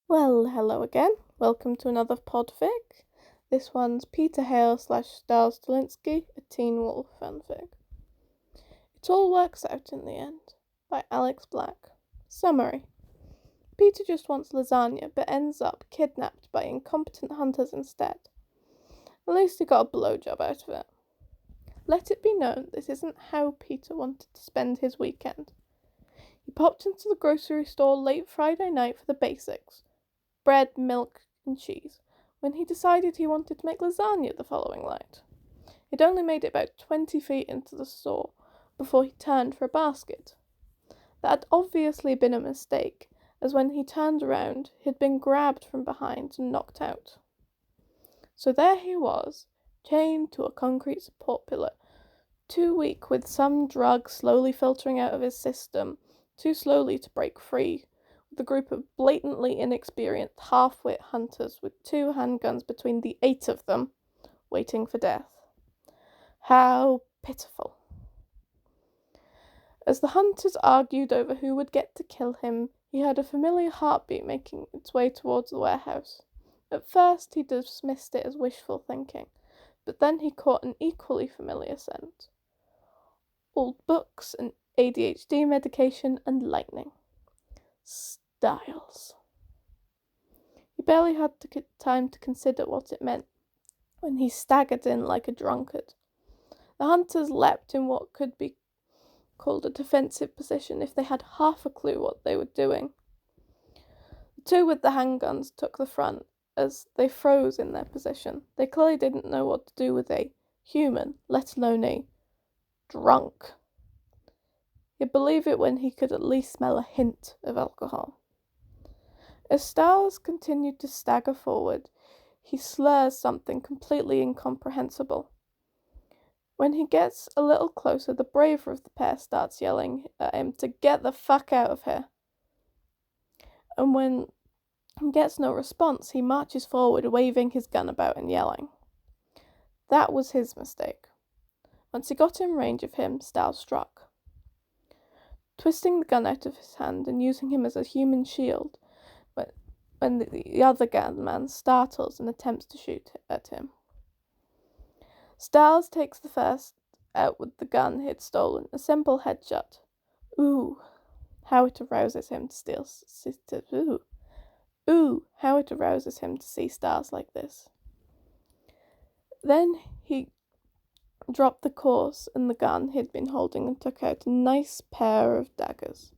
Well, hello again. Welcome to another Podfic. This one's Peter Hale / Stiles Stilinski, a Teen Wolf fanfic. It all works out in the end, by Bane-Black. Summary. Peter just wants lasagna, but ends up kidnapped by incompetent hunters instead. At least he got a blowjob out of it. Let it be known this isn't how Peter wanted to spend his weekend. He popped into the grocery store late Friday night for the basics. Bread, milk, and cheese, when he decided he wanted to make lasagna the following night. He'd only made it about 20 feet into the store before he turned for a basket. That had obviously been a mistake, as when he turned around, he'd been grabbed from behind and knocked out. So there he was, chained to a concrete support pillar, too weak with some drug slowly filtering out of his system, too slowly to break free, with a group of blatantly inexperienced half-wit hunters with 2 handguns between the 8 of them, waiting for death. How pitiful. As the hunters argued over who would get to kill him, he heard a familiar heartbeat making its way towards the warehouse. At first he dismissed it as wishful thinking, but then he caught an equally familiar scent. Old books and ADHD medication and lightning. Stiles. He barely had time to consider what it meant when he staggered in like a drunkard. The hunters leapt in what could be called a defensive position if they had half a clue what they were doing. The 2 with the handguns took the front as they froze in their position. They clearly didn't know what to do with a human, let alone a drunk. He'd believe it when he could at least smell a hint of alcohol. As Stiles continued to stagger forward, he slurs something completely incomprehensible. When he gets a little closer, the braver of the pair starts yelling at him to get the fuck out of here. And when he gets no response, he marches forward, waving his gun about and yelling. That was his mistake. Once he got in range of him, Stiles struck. Twisting the gun out of his hand and using him as a human shield, when the other gunman startles and attempts to shoot at him. Stiles takes the first out with the gun he'd stolen, a simple headshot. Ooh, how it arouses him to how it arouses him to see Stiles like this. Then he dropped the course and the gun he'd been holding and took out a nice pair of daggers.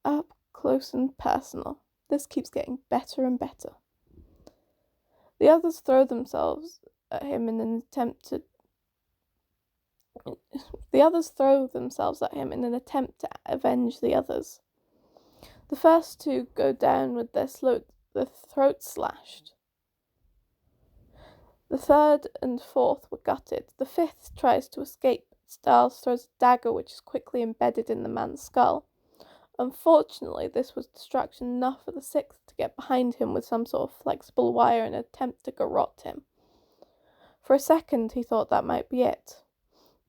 Up close and personal. This keeps getting better and better. The others throw themselves at him in an attempt to avenge the others. The first 2 go down with their throats slashed. The 3rd and 4th were gutted. The 5th tries to escape. Stiles throws a dagger which is quickly embedded in the man's skull. Unfortunately, this was distraction enough for the 6th to get behind him with some sort of flexible wire in an attempt to garrote him. For a second he thought that might be it.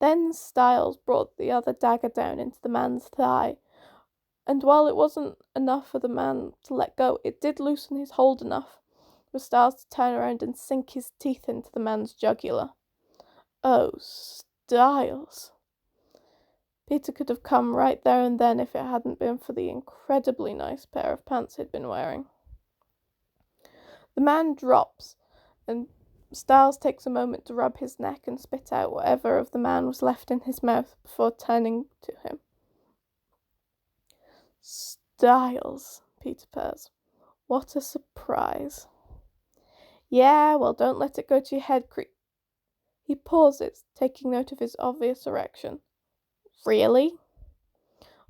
Then Stiles brought the other dagger down into the man's thigh, and while it wasn't enough for the man to let go, it did loosen his hold enough for Stiles to turn around and sink his teeth into the man's jugular. Oh, Stiles. Peter could have come right there and then if it hadn't been for the incredibly nice pair of pants he'd been wearing. The man drops, and Stiles takes a moment to rub his neck and spit out whatever of the man was left in his mouth before turning to him. Stiles, Peter purrs. What a surprise. Yeah, well, don't let it go to your head, He pauses, taking note of his obvious erection. Really?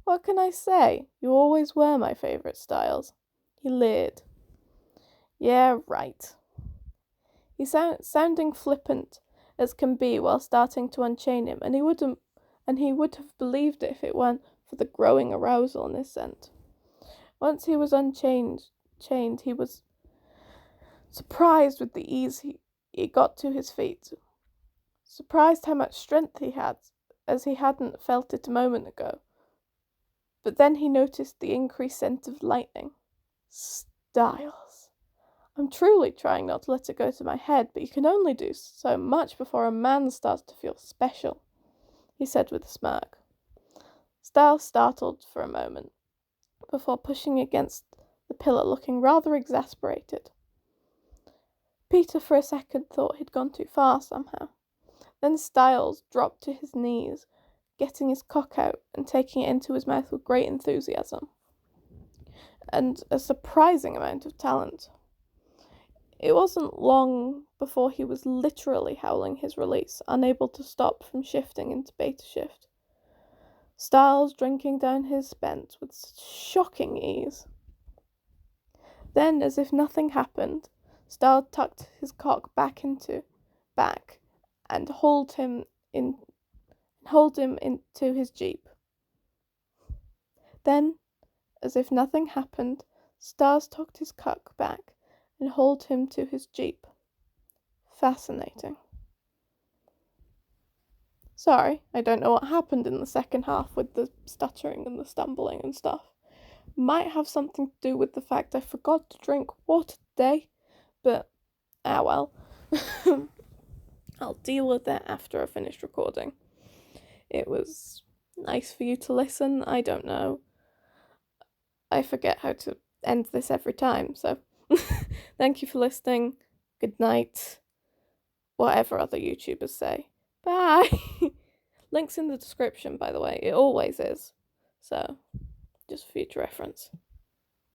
What can I say? You always were my favourite, Stiles. He leered. Yeah, right. He sounding flippant as can be while starting to unchain him, and he would have believed it if it weren't for the growing arousal in his scent. Once he was chained, he was surprised with the ease he got to his feet. Surprised how much strength he had, as he hadn't felt it a moment ago. But then he noticed the increased scent of lightning. Stiles. I'm truly trying not to let it go to my head, but you can only do so much before a man starts to feel special, he said with a smirk. Stiles startled for a moment, before pushing against the pillar, looking rather exasperated. Peter for a second thought he'd gone too far somehow. Then Stiles dropped to his knees, getting his cock out and taking it into his mouth with great enthusiasm and a surprising amount of talent. It wasn't long before he was literally howling his release, unable to stop from shifting into beta shift. Stiles drinking down his spent with shocking ease. Then, as if nothing happened, Stiles tucked his cock back and hauled him into his jeep. Then, as if nothing happened, Stiles tucked his cock back and hauled him to his jeep. Fascinating. Sorry, I don't know what happened in the second half with the stuttering and the stumbling and stuff. Might have something to do with the fact I forgot to drink water today, but well. I'll deal with that after I finish recording. It was nice for you to listen. I don't know. I forget how to end this every time, so thank you for listening. Good night. Whatever other YouTubers say. Bye. Link's in the description, by the way. It always is. So, just for future reference.